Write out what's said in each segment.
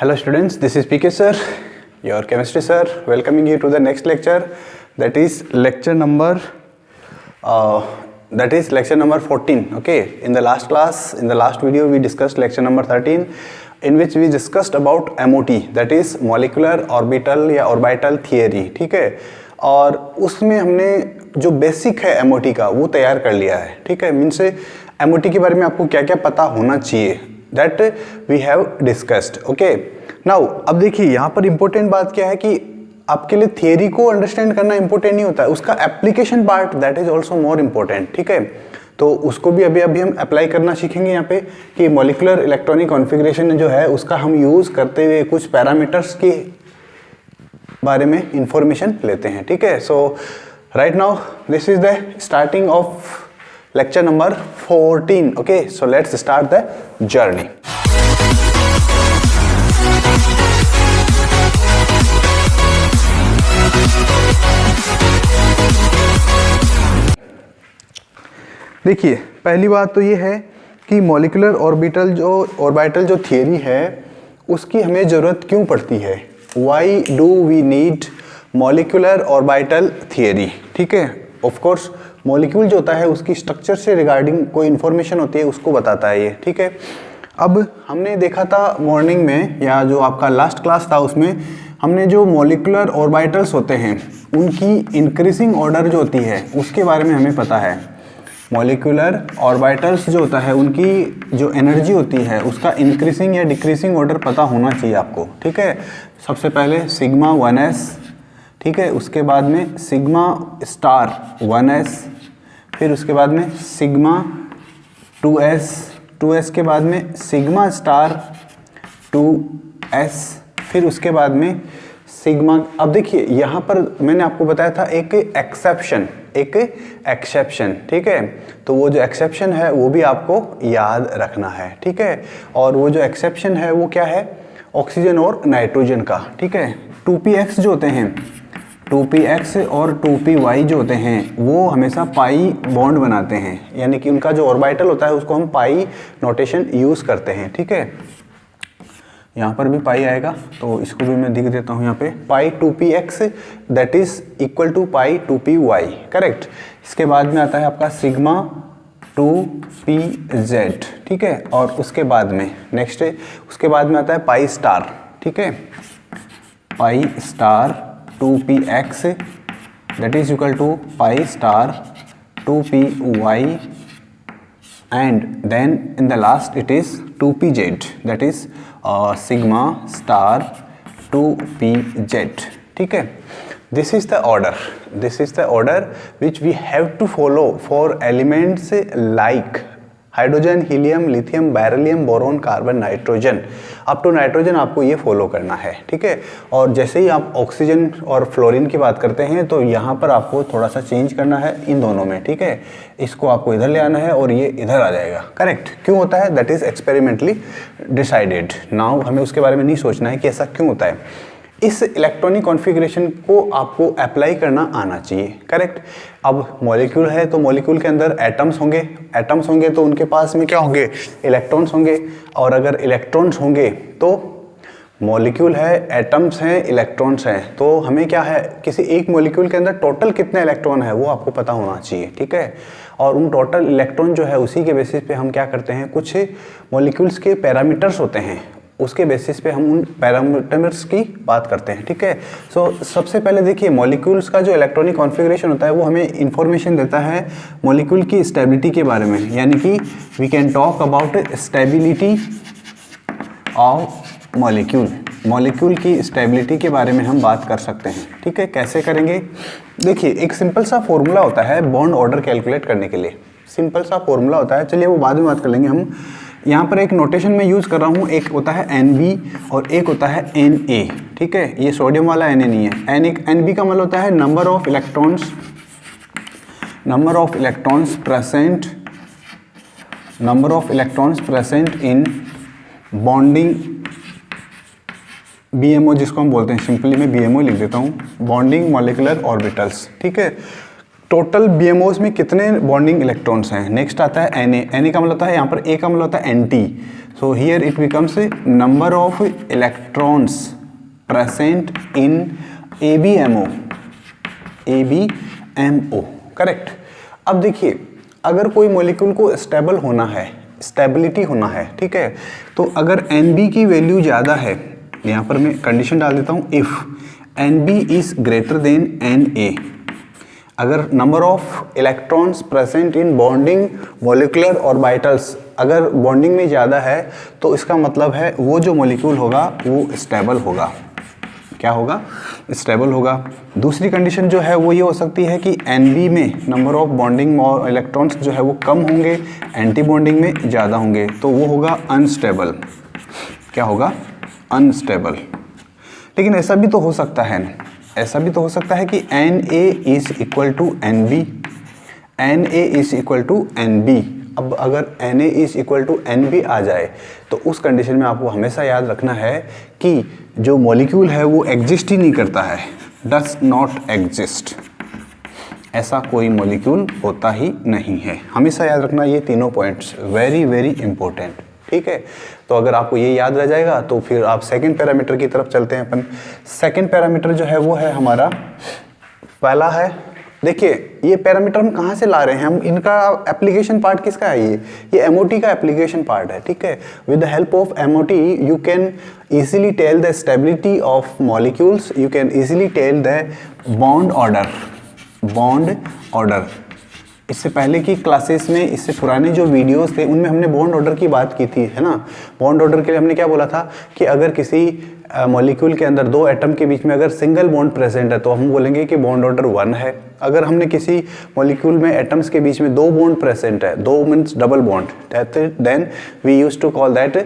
Hello students, this is PK sir, your chemistry sir, welcoming you to the next lecture, that is lecture number 14. Okay, in the last class, in the last video we discussed lecture number 13, in which we discussed about MOT, that is molecular orbital या orbital theory. ठीक है, और उसमें हमने जो basic है MOT का वो तैयार कर लिया है. ठीक है, मीन्स MOT के बारे में आपको क्या क्या पता होना चाहिए, that we have discussed. Okay, now अब देखिए यहाँ पर इंपॉर्टेंट बात क्या है कि आपके लिए थियरी को अंडरस्टैंड करना इंपॉर्टेंट नहीं होता है, उसका application part that is also more important. ठीक है, तो उसको भी अभी हम अप्लाई करना सीखेंगे यहाँ पे कि मॉलिक्यूलर इलेक्ट्रॉनिक कॉन्फ़िगरेशन जो है उसका हम यूज़ करते हुए कुछ पैरामीटर्स के बारे में इंफॉर्मेशन लेते हैं. ठीक है, so right now this is the starting of lecture number 14. Okay, so let's start the journey. देखिए, पहली बात तो ये है कि मॉलिक्यूलर ऑर्बिटल जो थियरी है उसकी हमें ज़रूरत क्यों पड़ती है. Why do we need molecular orbital theory? ठीक है, ऑफ कोर्स मॉलिक्यूल जो होता है उसकी स्ट्रक्चर से रिगार्डिंग कोई इन्फॉर्मेशन होती है उसको बताता है ये. ठीक है, अब हमने देखा था मॉर्निंग में या जो आपका लास्ट क्लास था उसमें हमने जो मॉलिक्यूलर ऑर्बिटल्स होते हैं उनकी इंक्रीजिंग ऑर्डर जो होती है उसके बारे में हमें पता है. मॉलिक्यूलर ऑर्बिटल्स जो होता है उनकी जो एनर्जी होती है उसका इंक्रीजिंग या डिक्रीजिंग ऑर्डर पता होना चाहिए आपको. ठीक है, सबसे पहले सिग्मा 1s, ठीक है, उसके बाद में सिग्मा स्टार 1s, फिर उसके बाद में सिग्मा 2s के बाद में सिग्मा स्टार 2s, फिर उसके बाद में सिग्मा. अब देखिए यहाँ पर मैंने आपको बताया था एक एक्सेप्शन. ठीक है, तो वो जो एक्सेप्शन है वो भी आपको याद रखना है. ठीक है, और वो जो एक्सेप्शन है वो क्या है, ऑक्सीजन और नाइट्रोजन का. ठीक है, 2px जो होते हैं 2px और 2py जो होते हैं वो हमेशा पाई बॉन्ड बनाते हैं, यानी कि उनका जो ऑर्बिटल होता है उसको हम पाई नोटेशन यूज़ करते हैं. ठीक है, यहाँ पर भी पाई आएगा तो इसको भी मैं लिख देता हूँ यहाँ पे, pi 2px that is equal to pi 2py. Correct. इसके बाद में आता है आपका सिग्मा 2pz. ठीक है, और उसके बाद में नेक्स्ट उसके बाद में आता है पाई स्टार. ठीक है, pi star 2px that is equal to pi star 2py, and then in the last it is 2pz that is sigma star 2pz. ठीक है, this is the order which we have to follow for elements like hydrogen, helium, lithium, beryllium, boron, carbon, nitrogen, up to nitrogen आपको ये follow करना है. ठीक है, और जैसे ही आप ऑक्सीजन और फ्लोरीन की बात करते हैं तो यहाँ पर आपको थोड़ा सा चेंज करना है इन दोनों में. ठीक है, इसको आपको इधर ले आना है और ये इधर आ जाएगा. करेक्ट. क्यों होता है, that is experimentally decided. Now हमें उसके बारे में नहीं सोचना है कि ऐसा क्यों होता है. इस इलेक्ट्रॉनिक कॉन्फ़िगरेशन को आपको अप्लाई करना आना चाहिए. करेक्ट. अब मॉलिक्यूल है तो मॉलिक्यूल के अंदर एटम्स होंगे तो उनके पास में क्या होंगे, इलेक्ट्रॉन्स होंगे, और अगर इलेक्ट्रॉन्स होंगे तो मॉलिक्यूल है, एटम्स हैं, इलेक्ट्रॉन्स हैं, तो हमें क्या है किसी एक मॉलिक्यूल के अंदर टोटल कितने इलेक्ट्रॉन है वो आपको पता होना चाहिए. ठीक है, और उन टोटल इलेक्ट्रॉन जो है उसी के बेसिस पे हम क्या करते हैं, कुछ मॉलिक्यूल्स के पैरामीटर्स होते हैं उसके बेसिस पे हम उन पैरामीटर्स की बात करते हैं. ठीक है, सो सबसे पहले देखिए मॉलिक्यूल्स का जो इलेक्ट्रॉनिक कॉन्फ़िगरेशन होता है वो हमें इंफॉर्मेशन देता है मॉलिक्यूल की स्टेबिलिटी के बारे में, यानी कि we can talk about stability of molecule की स्टेबिलिटी के बारे में हम बात कर सकते हैं. ठीक है, कैसे करेंगे, देखिए एक सिंपल सा फॉर्मूला होता है बॉन्ड ऑर्डर कैलकुलेट करने के लिए. सिंपल सा फॉर्मूला होता है, चलिए वो बाद में बात कर लेंगे. हम यहाँ पर एक नोटेशन में यूज़ कर रहा हूँ, एक होता है NB और एक होता है Na. ठीक है, ये सोडियम वाला Na नहीं है. NB का मतलब होता है number of electrons present in bonding BMO, जिसको हम बोलते हैं, सिंपली मैं BMO लिख देता हूँ, बॉन्डिंग मॉलिक्यूलर ऑर्बिटल्स. ठीक है, टोटल BMOs में कितने बॉन्डिंग इलेक्ट्रॉन्स हैं. नेक्स्ट आता है Na का मतलब होता है यहाँ पर A का मतलब होता है Nt. So here it becomes a number of electrons present in ABMO. Correct. अब देखिए, अगर कोई मॉलिक्यूल को स्टेबल होना है, स्टेबिलिटी होना है, ठीक है, तो अगर NB की वैल्यू ज़्यादा है, यहाँ पर मैं कंडीशन डाल देता हूँ, if NB is greater than NA, अगर number of electrons present in bonding molecular orbitals अगर बॉन्डिंग में ज़्यादा है, तो इसका मतलब है वो जो मॉलिक्यूल होगा वो स्टेबल होगा। क्या होगा? स्टेबल होगा। दूसरी कंडीशन जो है वो ये हो सकती है कि NB में नंबर ऑफ बॉन्डिंग इलेक्ट्रॉन्स जो है वो कम होंगे, एंटी बॉन्डिंग में ज़्यादा होंगे, तो वो होगा अनस्टेबल। क्या होगा? अनस्टेबल। लेकिन ऐसा भी तो हो सकता है, ऐसा भी तो हो सकता है कि Na is equal to NB, Na is equal to NB। अब अगर Na is equal to NB आ जाए तो उस कंडीशन में आपको हमेशा याद रखना है कि जो मॉलिक्यूल है वो एग्जिस्ट ही नहीं करता है, डज नॉट एग्जिस्ट, ऐसा कोई मॉलिक्यूल होता ही नहीं है। हमेशा याद रखना ये तीनों पॉइंट्स, वेरी वेरी इंपॉर्टेंट, ठीक है। तो अगर आपको ये याद रह जाएगा तो फिर आप सेकंड पैरामीटर की तरफ चलते हैं अपन। सेकंड पैरामीटर जो है वो है हमारा, पहला है, देखिए ये पैरामीटर हम कहाँ से ला रहे हैं, हम इनका एप्लीकेशन पार्ट किसका है, ये MOT का एप्लीकेशन पार्ट है, ठीक है। With the help of MOT you can easily tell the stability of molecules, you can easily tell the bond order. इससे पहले की क्लासेस में, इससे पुराने जो वीडियोस थे उनमें हमने बॉन्ड ऑर्डर की बात की थी, है ना। बॉन्ड ऑर्डर के लिए हमने क्या बोला था कि अगर किसी मॉलिक्यूल के अंदर दो एटम के बीच में अगर सिंगल बॉन्ड प्रेजेंट है तो हम बोलेंगे कि बॉन्ड ऑर्डर 1 है। अगर हमने किसी मॉलिक्यूल में एटम्स के बीच में दो बॉन्ड प्रेजेंट है, दो means double bond, then we use to call that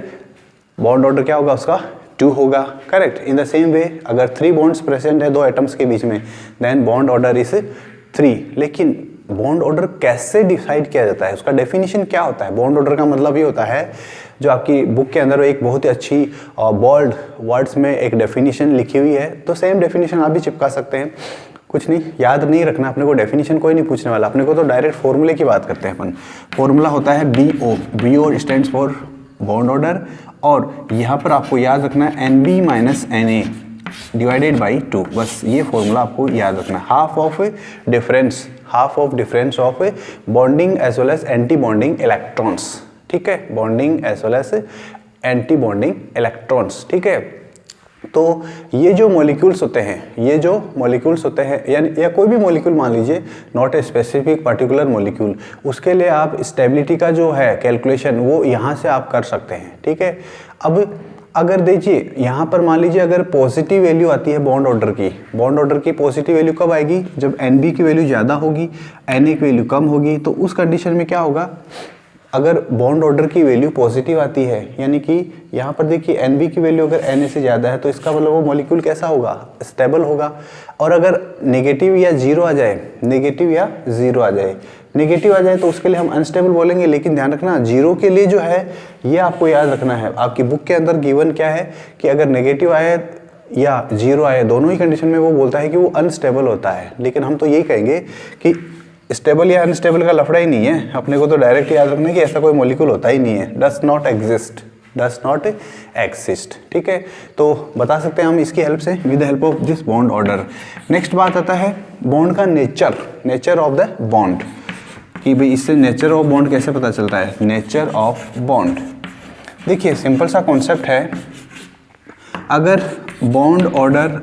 bond order क्या होगा उसका, 2 होगा, correct. In the same way अगर 3 बॉन्ड्स प्रेजेंट है दो एटम्स के बीच में, देन बॉन्ड ऑर्डर इज 3। लेकिन बॉन्ड ऑर्डर कैसे डिसाइड किया जाता है, उसका डेफिनेशन क्या होता है? बॉन्ड ऑर्डर का मतलब ये होता है, जो आपकी बुक के अंदर एक बहुत ही अच्छी बोल्ड वर्ड्स में एक डेफिनेशन लिखी हुई है, तो सेम डेफिनेशन आप भी चिपका सकते हैं। कुछ नहीं, याद नहीं रखना अपने को, डेफिनेशन कोई नहीं पूछने वाला अपने को, तो डायरेक्ट फॉर्मूले की बात करते हैं अपन। फॉर्मूला होता है BO stands for bond order, और यहाँ पर आपको याद रखना है NB minus NA divided by 2, बस ये फॉर्मूला आपको याद रखना है। Half of difference of bonding as well as anti bonding electrons, ठीक है, bonding as well as anti bonding electrons, ठीक है। तो ये जो मॉलिक्यूल्स होते हैं, यानी या कोई भी मॉलिक्यूल मान लीजिए, not a specific particular molecule, उसके लिए आप स्टेबिलिटी का जो है कैलकुलेशन वो यहाँ से आप कर सकते हैं, ठीक है। अब अगर देखिए यहाँ पर मान लीजिए अगर पॉजिटिव वैल्यू आती है बॉन्ड ऑर्डर की पॉजिटिव वैल्यू कब आएगी? जब NB की वैल्यू ज़्यादा होगी, NA की वैल्यू कम होगी। तो उस कंडीशन में क्या होगा, अगर बॉन्ड ऑर्डर की वैल्यू पॉजिटिव आती है, यानी कि यहाँ पर देखिए NB की वैल्यू अगर NA से ज़्यादा है, तो इसका मतलब वो मॉलिक्यूल कैसा होगा, स्टेबल होगा। और अगर नेगेटिव या ज़ीरो आ जाए, नेगेटिव आ जाए तो उसके लिए हम अनस्टेबल बोलेंगे। लेकिन ध्यान रखना, जीरो के लिए जो है ये आपको याद रखना है, आपकी बुक के अंदर गिवन क्या है कि अगर नेगेटिव आए या जीरो आए, दोनों ही कंडीशन में वो बोलता है कि वो अनस्टेबल होता है। लेकिन हम तो यही कहेंगे कि स्टेबल या अनस्टेबल का लफड़ा ही नहीं है, अपने को तो डायरेक्ट याद रखना है कि ऐसा कोई मॉलिक्यूल होता ही नहीं है, डज नॉट एग्जिस्ट, ठीक है। तो बता सकते हैं हम इसकी हेल्प से, with the help of this bond order. Next बात आता है बॉन्ड का नेचर ऑफ द बॉन्ड, कि भाई इससे नेचर ऑफ बॉन्ड कैसे पता चलता है। नेचर ऑफ बॉन्ड, देखिए सिंपल सा कॉन्सेप्ट है, अगर बॉन्ड ऑर्डर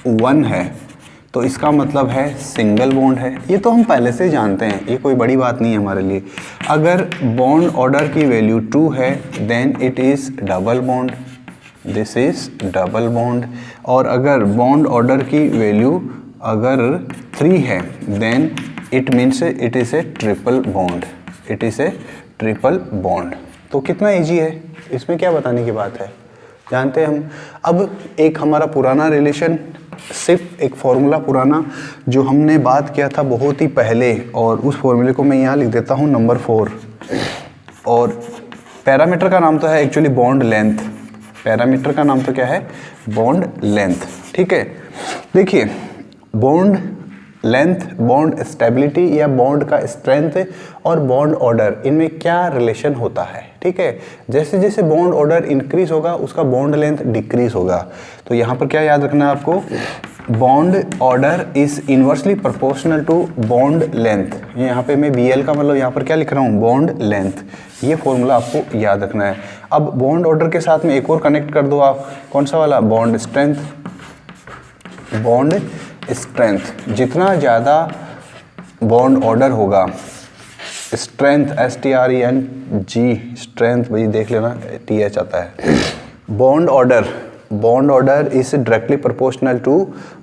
1 है तो इसका मतलब है सिंगल बॉन्ड है, ये तो हम पहले से जानते हैं, ये कोई बड़ी बात नहीं है हमारे लिए। अगर बॉन्ड ऑर्डर की वैल्यू 2 है then it is double bond, this is double bond. और अगर बॉन्ड ऑर्डर की वैल्यू अगर 3 है then it means it is a triple bond, तो कितना ईजी है, इसमें क्या बताने की बात है, जानते हैं हम। अब एक हमारा पुराना रिलेशन, सिर्फ एक फॉर्मूला पुराना जो हमने बात किया था बहुत ही पहले, और उस फॉर्मूले को मैं यहाँ लिख देता हूँ नंबर 4। और पैरामीटर का नाम तो है एक्चुअली बॉन्ड लेंथ, पैरामीटर का नाम तो क्या है, बॉन्ड लेंथ, ठीक है। देखिए बॉन्ड लेंथ, बॉन्ड स्टेबिलिटी या बॉन्ड का स्ट्रेंथ और बॉन्ड ऑर्डर, इनमें क्या रिलेशन होता है, ठीक है। जैसे जैसे बॉन्ड ऑर्डर इंक्रीज होगा उसका बॉन्ड लेंथ डिक्रीज होगा। तो यहाँ पर क्या याद रखना है आपको, bond order is inversely proportional to bond length. यहाँ पे मैं BL का मतलब यहाँ पर क्या लिख रहा हूँ, बॉन्ड लेंथ। ये फॉर्मूला आपको याद रखना है। अब बॉन्ड ऑर्डर के साथ में एक और कनेक्ट कर दो आप, कौन सा वाला, बॉन्ड स्ट्रेंथ। बॉन्ड स्ट्रेंथ, जितना ज़्यादा बॉन्ड ऑर्डर होगा, स्ट्रेंथ STRENG, स्ट्रेंथ भाई देख लेना, TH आता है। Bond order is directly proportional to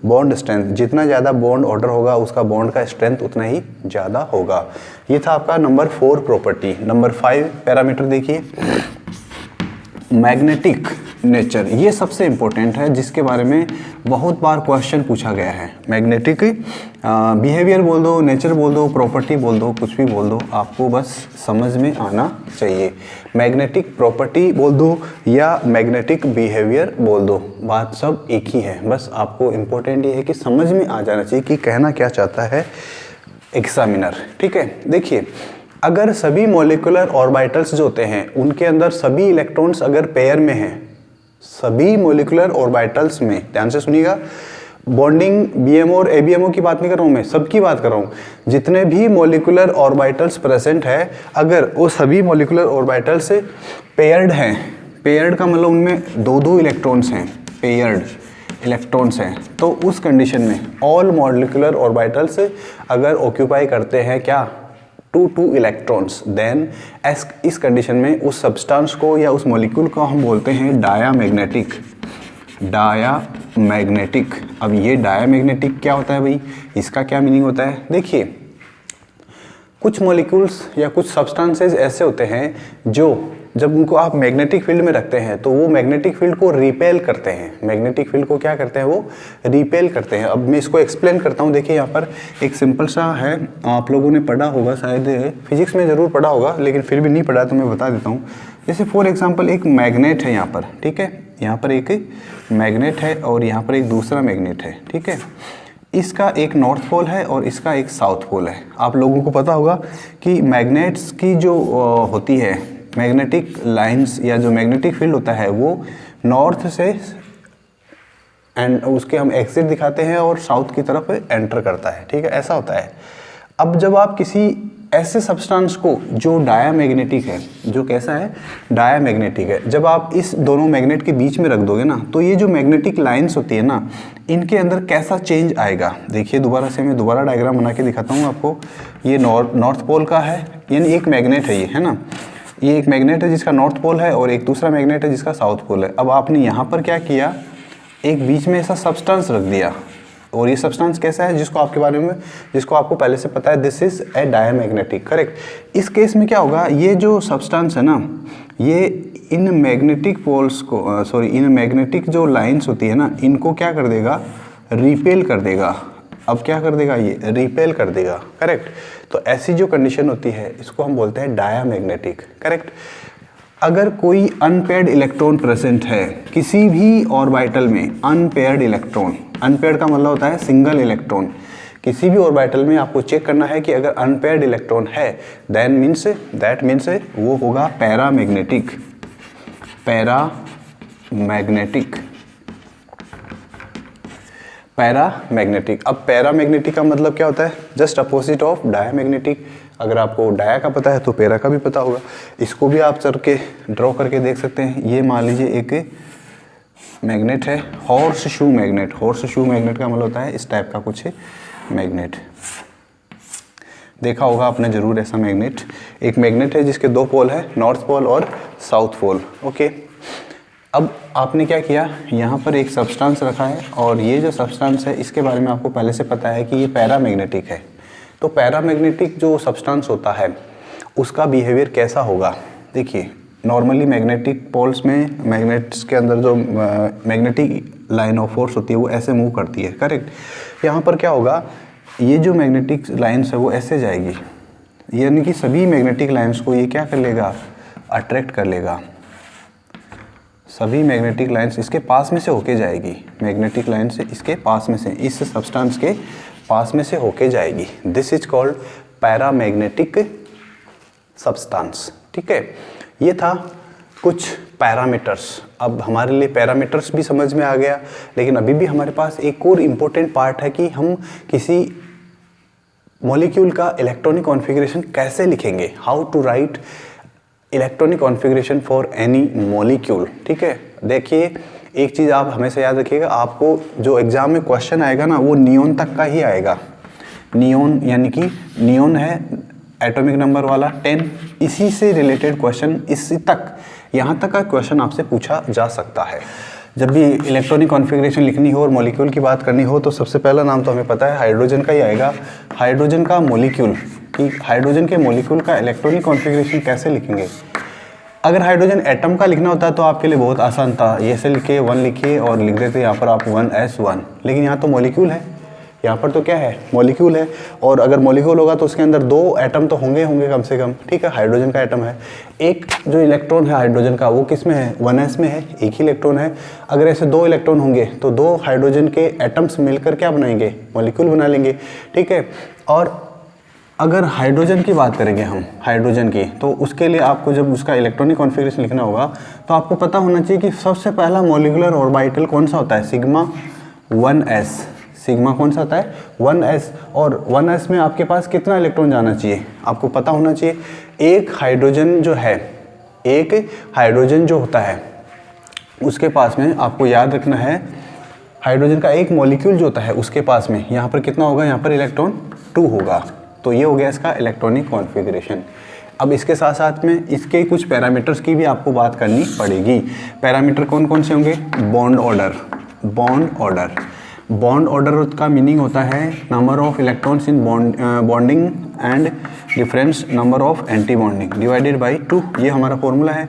bond strength. जितना ज़्यादा बॉन्ड ऑर्डर होगा उसका बॉन्ड का स्ट्रेंथ उतना ही ज़्यादा होगा। ये था आपका नंबर 4 प्रॉपर्टी। नंबर 5 पैरामीटर देखिए, मैग्नेटिक नेचर। ये सबसे इम्पोर्टेंट है, जिसके बारे में बहुत बार क्वेश्चन पूछा गया है। मैग्नेटिक बिहेवियर बोल दो, नेचर बोल दो, प्रॉपर्टी बोल दो, कुछ भी बोल दो, आपको बस समझ में आना चाहिए। मैग्नेटिक प्रॉपर्टी बोल दो या मैग्नेटिक बिहेवियर बोल दो, बात सब एक ही है। बस आपको इम्पोर्टेंट ये है कि समझ में आ जाना चाहिए कि कहना क्या चाहता है एग्जामिनर। ठीक है, देखिए अगर सभी मॉलिक्यूलर ऑर्बिटल्स जो होते हैं उनके अंदर सभी इलेक्ट्रॉन्स अगर पेयर में हैं, सभी मॉलिक्यूलर ऑर्बिटल्स में, ध्यान से सुनिएगा, बॉन्डिंग BMO और ABMO की बात नहीं कर रहा हूँ मैं, सबकी बात कर रहा हूँ। जितने भी मॉलिक्यूलर ऑर्बिटल्स प्रेजेंट है, अगर वो सभी मॉलिक्यूलर ऑर्बिटल्स पेयर्ड हैं, पेयर्ड का मतलब उनमें 2-2 इलेक्ट्रॉन्स हैं, पेयर्ड इलेक्ट्रॉन्स हैं, तो उस कंडीशन में ऑल मॉलिक्यूलर ऑर्बिटल्स अगर ऑक्यूपाई करते हैं क्या, 2 इलेक्ट्रॉन्स, देन इस कंडीशन में उस सब्सटेंस को या उस मॉलिक्यूल को हम बोलते हैं डायामैग्नेटिक। डायामैग्नेटिक। अब ये डायामैग्नेटिक क्या होता है भाई, इसका क्या मीनिंग होता है, देखिए कुछ मॉलिक्यूल्स या कुछ सब्सटेंसेस ऐसे होते हैं जो जब उनको आप मैग्नेटिक फील्ड में रखते हैं तो वो मैग्नेटिक फील्ड को रिपेल करते हैं। मैग्नेटिक फील्ड को क्या करते हैं, वो रिपेल करते हैं। अब मैं इसको एक्सप्लेन करता हूँ। देखिए यहाँ पर एक सिंपल सा है, आप लोगों ने पढ़ा होगा, शायद फिजिक्स में ज़रूर पढ़ा होगा, लेकिन फिर भी नहीं पढ़ा तो मैं बता देता हूँ। जैसे फॉर एग्जाम्पल एक मैग्नेट है यहाँ पर, ठीक है, यहाँ पर एक मैग्नेट है और यहाँ पर एक दूसरा मैग्नेट है, ठीक है। इसका एक नॉर्थ पोल है और इसका एक साउथ पोल है। आप लोगों को पता होगा कि मैग्नेट्स की जो होती है मैग्नेटिक लाइंस या जो मैग्नेटिक फील्ड होता है वो नॉर्थ से एंड उसके हम एग्जिट दिखाते हैं और साउथ की तरफ एंटर करता है, ठीक है, ऐसा होता है। अब जब आप किसी ऐसे सब्सटेंस को जो डायामैग्नेटिक है, जो कैसा है, डायामैग्नेटिक है, जब आप इस दोनों मैग्नेट के बीच में रख दोगे ना, तो ये जो मैग्नेटिक लाइंस होती है ना, इनके अंदर कैसा चेंज आएगा, देखिए दोबारा से मैं दोबारा डायग्राम बना के दिखाता हूँ आपको। ये नॉर्थ पोल का है, यानी एक मैग्नेट है ये, है ना, ये एक मैग्नेट है जिसका नॉर्थ पोल है और एक दूसरा मैग्नेट है जिसका साउथ पोल है। अब आपने यहाँ पर क्या किया, एक बीच में ऐसा सब्सटेंस रख दिया, और ये सब्सटेंस कैसा है, जिसको आपके बारे में, जिसको आपको पहले से पता है, this is a diamagnetic, correct. इस केस में क्या होगा, ये जो सब्सटेंस है ना, ये इन मैग्नेटिक पोल्स को इन मैग्नेटिक जो लाइंस होती है ना, इनको क्या कर देगा, रिपेल कर देगा। अब क्या कर देगा, ये रिपेल कर देगा, करेक्ट। तो ऐसी जो कंडीशन होती है इसको हम बोलते हैं डायामैग्नेटिक, करेक्ट। अगर कोई अनपेयर्ड इलेक्ट्रॉन प्रेजेंट है किसी भी ऑर्बिटल में, अनपेयर्ड इलेक्ट्रॉन, अनपेयर्ड का मतलब होता है सिंगल इलेक्ट्रॉन, किसी भी ऑर्बिटल में आपको चेक करना है कि अगर अनपेयर्ड इलेक्ट्रॉन है दैट मीन्स वो होगा पैरामैग्नेटिक। पैरामैग्नेटिक। अब पैरामैग्नेटिक का मतलब क्या होता है, जस्ट अपोजिट ऑफ डायामैग्नेटिक। अगर आपको डाया का पता है तो पैरा का भी पता होगा। इसको भी आप चल के ड्रॉ करके देख सकते हैं। ये मान लीजिए एक मैग्नेट है, horse shoe magnet. Horse shoe magnet का मतलब होता है इस टाइप का कुछ मैग्नेट, देखा होगा आपने जरूर ऐसा मैग्नेट। एक मैग्नेट है जिसके 2 पोल है, नॉर्थ पोल और साउथ पोल, ओके। अब आपने क्या किया, यहाँ पर एक सब्सटेंस रखा है और ये जो सब्सटेंस है इसके बारे में आपको पहले से पता है कि ये पैरामैग्नेटिक है। तो पैरामैग्नेटिक जो सब्सटेंस होता है उसका बिहेवियर कैसा होगा, देखिए नॉर्मली मैग्नेटिक पोल्स में, मैग्नेट्स के अंदर जो मैग्नेटिक लाइन ऑफ फोर्स होती है वो ऐसे मूव करती है, करेक्ट। यहाँ पर क्या होगा, ये जो मैग्नेटिक लाइन्स है वो ऐसे जाएगी, यानी कि सभी मैग्नेटिक लाइन्स को ये क्या कर लेगा, अट्रैक्ट कर लेगा। सभी मैग्नेटिक लाइन्स इसके पास में से होके जाएगी, मैग्नेटिक लाइन से इसके पास में से, इस सब्सटेंस के पास में से होके जाएगी। This is called paramagnetic substance, ठीक है। ये था कुछ पैरामीटर्स। अब हमारे लिए पैरामीटर्स भी समझ में आ गया, लेकिन अभी भी हमारे पास एक और इम्पोर्टेंट पार्ट है कि हम किसी मॉलिक्यूल का इलेक्ट्रॉनिक कॉन्फ़िगरेशन कैसे लिखेंगे, how to write electronic configuration for any molecule. ठीक है, देखिए एक चीज़ आप हमेशा याद रखिएगा, आपको जो एग्ज़ाम में क्वेश्चन आएगा ना वो नियॉन तक का ही आएगा। नियॉन यानी कि नियॉन है एटॉमिक नंबर वाला 10, इसी से रिलेटेड क्वेश्चन इसी तक, यहाँ तक का क्वेश्चन आपसे पूछा जा सकता है। जब भी इलेक्ट्रॉनिक कॉन्फ़िगरेशन लिखनी हो और मॉलिक्यूल की बात करनी हो तो सबसे पहला नाम तो हमें पता है हाइड्रोजन का ही आएगा। हाइड्रोजन का मॉलिक्यूल, कि हाइड्रोजन के मॉलिक्यूल का इलेक्ट्रॉनिक कॉन्फ़िगरेशन कैसे लिखेंगे। अगर हाइड्रोजन एटम का लिखना होता है तो आपके लिए बहुत आसान था, ये से लिखिए 1 लिखिए और लिख देते यहाँ पर आप 1s1, लेकिन यहाँ तो मॉलिक्यूल है, यहाँ पर तो क्या है, मॉलिक्यूल है। और अगर मॉलिक्यूल होगा तो उसके अंदर 2 एटम तो होंगे कम से कम। ठीक है, हाइड्रोजन का एटम है, एक जो इलेक्ट्रॉन है हाइड्रोजन का वो किस में है, 1s में है, एक ही इलेक्ट्रॉन है। अगर ऐसे 2 इलेक्ट्रॉन होंगे तो 2 हाइड्रोजन के एटम्स मिलकर क्या बनाएंगे, मॉलिक्यूल बना लेंगे। ठीक है, और अगर हाइड्रोजन की बात करेंगे हम, हाइड्रोजन की, तो उसके लिए आपको जब उसका इलेक्ट्रॉनिक कॉन्फ़िगरेशन लिखना होगा तो आपको पता होना चाहिए कि सबसे पहला मॉलिक्यूलर ऑर्बिटल कौन सा होता है, सिग्मा 1s। सिग्मा कौन सा होता है, 1s। और 1s में आपके पास कितना इलेक्ट्रॉन जाना चाहिए, आपको पता होना चाहिए। एक हाइड्रोजन जो है, एक हाइड्रोजन जो होता है उसके पास में आपको याद रखना है, हाइड्रोजन का एक मॉलिक्यूल जो होता है उसके पास में यहाँ पर कितना होगा, यहाँ पर इलेक्ट्रॉन 2 होगा। तो ये हो गया इसका इलेक्ट्रॉनिक कॉन्फ़िगरेशन। अब इसके साथ साथ में इसके कुछ पैरामीटर्स की भी आपको बात करनी पड़ेगी। पैरामीटर कौन कौन से होंगे, bond order. Bond order, bond order का मीनिंग होता है number of electrons in bonding and difference number of anti bonding divided by 2, ये हमारा फॉर्मूला है।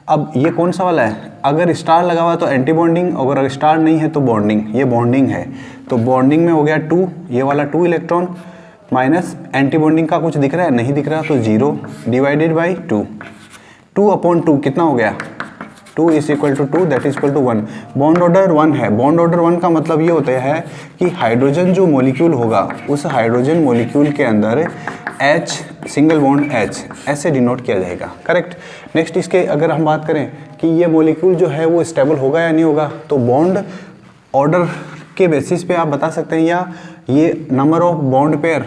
अब ये कौन सा वाला है, अगर स्टार लगा हुआ तो एंटी बॉन्डिंग, अगर स्टार नहीं है तो बॉन्डिंग, ये बॉन्डिंग है। तो बॉन्डिंग में हो गया 2, ये वाला 2 इलेक्ट्रॉन, माइनस एंटी बॉन्डिंग का कुछ दिख रहा है, नहीं दिख रहा, तो 0 डिवाइडेड बाई 2, 2/2 कितना हो गया, 2 = 2 that is equal to 1। Bond order 1 है। बॉन्ड ऑर्डर 1 का मतलब ये होता है कि हाइड्रोजन जो मॉलिक्यूल होगा उस हाइड्रोजन मॉलिक्यूल के अंदर H, सिंगल बॉन्ड H ऐसे डिनोट किया जाएगा। करेक्ट। नेक्स्ट इसके अगर हम बात करें कि ये मॉलिक्यूल जो है वो स्टेबल होगा या नहीं होगा, तो बॉन्ड ऑर्डर के बेसिस पे आप बता सकते हैं, या ये number of bond pair,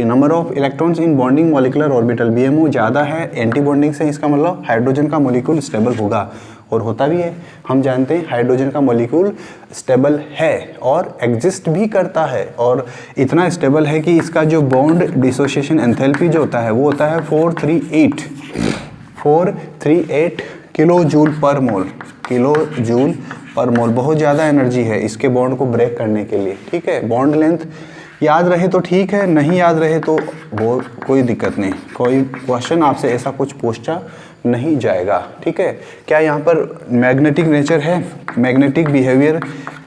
number of electrons in bonding molecular orbital BMO ज़्यादा है एंटी बॉन्डिंग से, इसका मतलब हाइड्रोजन का मॉलिक्यूल स्टेबल होगा, और होता भी है। हम जानते हैं हाइड्रोजन का मॉलिक्यूल स्टेबल है और एग्जिस्ट भी करता है, और इतना स्टेबल है कि इसका जो बॉन्ड डिसोसिएशन एंथैल्पी जो होता है वो होता है 438 किलो जूल पर मोल, किलो जूल पर मोल। बहुत ज़्यादा एनर्जी है इसके बॉन्ड को ब्रेक करने के लिए। ठीक है, बॉन्ड लेंथ याद रहे तो ठीक है, नहीं याद रहे तो वो कोई दिक्कत नहीं, कोई क्वेश्चन आपसे ऐसा कुछ पूछा नहीं जाएगा। ठीक है, क्या यहाँ पर मैग्नेटिक नेचर है, मैग्नेटिक बिहेवियर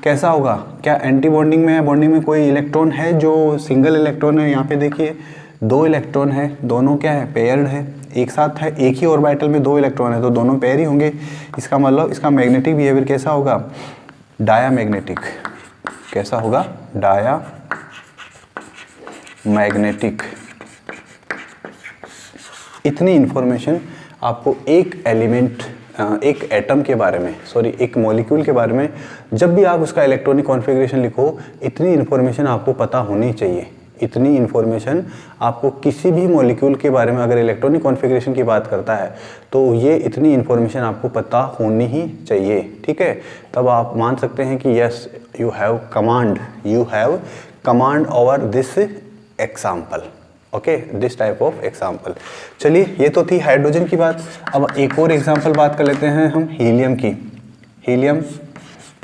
कैसा होगा, क्या एंटी बॉन्डिंग में है, बॉन्डिंग में कोई इलेक्ट्रॉन है जो सिंगल इलेक्ट्रॉन है, यहाँ पे देखिए 2 इलेक्ट्रॉन है, दोनों क्या है, पेयर्ड है, एक साथ है, एक ही ऑर्बिटल में 2 इलेक्ट्रॉन है तो दोनों पेयर ही होंगे। इसका मतलब इसका मैग्नेटिक बिहेवियर कैसा होगा, डायामैग्नेटिक। कैसा होगा, डायामैग्नेटिक। इतनी इंफॉर्मेशन आपको एक एलिमेंट, एक एटम के बारे में, एक मॉलिक्यूल के बारे में जब भी आप उसका इलेक्ट्रॉनिक कॉन्फ़िगरेशन लिखो, इतनी इन्फॉर्मेशन आपको पता होनी चाहिए। इतनी इन्फॉर्मेशन आपको किसी भी मॉलिक्यूल के बारे में अगर इलेक्ट्रॉनिक कॉन्फ़िगरेशन की बात करता है तो ये इतनी इन्फॉर्मेशन आपको पता होनी ही चाहिए। ठीक है, तब आप मान सकते हैं कि yes you have command over this example. Okay, this type of example. चलिए, ये तो थी हाइड्रोजन की बात। अब एक और एग्जाम्पल बात कर लेते हैं हम हीलियम की। हीलियम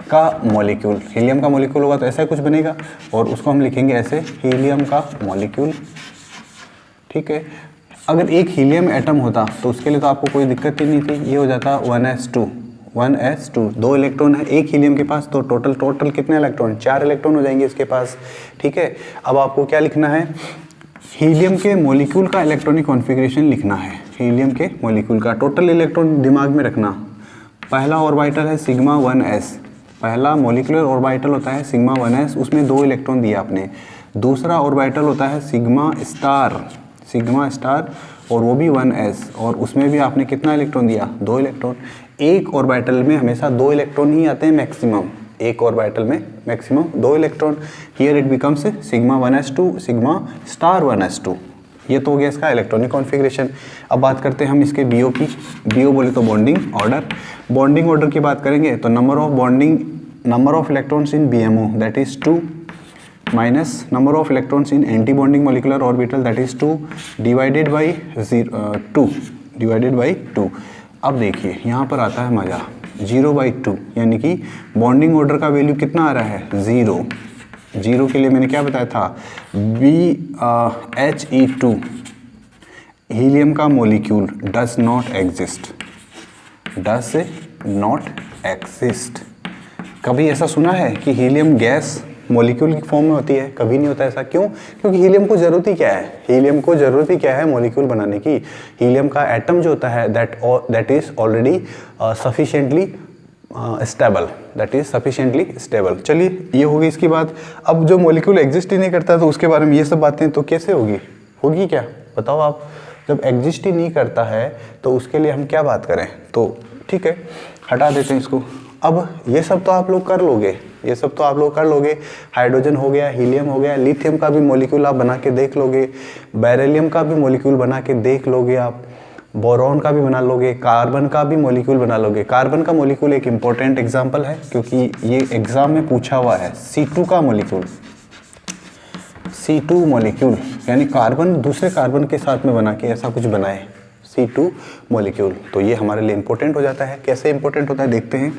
का मॉलिक्यूल, हीलियम का मॉलिक्यूल होगा तो ऐसा कुछ बनेगा, और उसको हम लिखेंगे ऐसे, हीलियम का मॉलिक्यूल। ठीक है, अगर एक हीलियम एटम होता तो उसके लिए तो आपको कोई दिक्कत ही नहीं थी, ये हो जाता 1s2, 2 इलेक्ट्रॉन है एक हीलियम के पास, तो टोटल कितने इलेक्ट्रॉन, 4 इलेक्ट्रॉन हो जाएंगे इसके पास। ठीक है, अब आपको क्या लिखना है, हीलियम के मॉलिक्यूल का इलेक्ट्रॉनिक कॉन्फ़िगरेशन लिखना है। हीलियम के मॉलिक्यूल का टोटल इलेक्ट्रॉन दिमाग में रखना। पहला ऑर्बिटल है सिग्मा 1s, पहला मॉलिक्यूलर ऑर्बिटल होता है सिग्मा 1s, उसमें 2 इलेक्ट्रॉन दिया आपने। दूसरा ऑर्बिटल होता है सिग्मा स्टार, और वो भी 1s, और उसमें भी आपने कितना इलेक्ट्रॉन दिया, 2 इलेक्ट्रॉन। एक ऑर्बिटल में हमेशा 2 इलेक्ट्रॉन ही आते हैं मैक्सिमम, एक ऑर्बिटल में maximum 2 electron. Here it becomes sigma 1s2 sigma star 1s2। ये तो हो गया इसका इलेक्ट्रॉनिक कॉन्फ़िगरेशन। अब बात करते हैं हम इसके बीओ की। बीओ बोले तो बॉन्डिंग ऑर्डर। बॉन्डिंग ऑर्डर की बात करेंगे तो number of electrons in BMO that is 2 minus number of electrons in anti bonding molecular orbital that is 2 divided by 2। अब देखिए यहाँ पर आता है मज़ा, 0/2, यानी कि बॉन्डिंग ऑर्डर का वैल्यू कितना आ रहा है, 0 के लिए मैंने क्या बताया था, He2 हीलियम का मॉलिक्यूल डज नॉट एग्जिस्ट। कभी ऐसा सुना है कि हीलियम गैस मॉलिक्यूल की फॉर्म में होती है? कभी नहीं होता ऐसा। क्यों? क्योंकि हीलियम को ज़रूरत ही क्या है, मॉलिक्यूल बनाने की। हीलियम का एटम जो होता है that is already sufficiently stable. चलिए ये होगी इसकी बात। अब जो मॉलिक्यूल एग्जिस्ट ही नहीं करता तो उसके बारे में ये सब बातें तो कैसे होगी क्या बताओ आप। जब एग्जिस्ट ही नहीं करता है तो उसके लिए हम क्या बात करें, तो ठीक है हटा देते हैं इसको। अब ये सब तो आप लोग कर लोगे, हाइड्रोजन हो गया, हीलियम हो गया, लिथियम का भी मॉलिक्यूल आप बना के देख लोगे, बेरिलियम का भी मॉलिक्यूल बना के देख लोगे आप, बोरॉन का भी बना लोगे, कार्बन का भी मॉलिक्यूल बना लोगे। कार्बन का मॉलिक्यूल एक इम्पॉर्टेंट एग्जाम्पल है क्योंकि ये एग्जाम में पूछा हुआ है। C2 का मॉलिक्यूल, C2 मॉलिक्यूल यानी कार्बन दूसरे कार्बन के साथ में बना के ऐसा कुछ बनाए, C2 मॉलिक्यूल, तो ये हमारे लिए इम्पोर्टेंट हो जाता है। कैसे इम्पोर्टेंट होता है देखते हैं।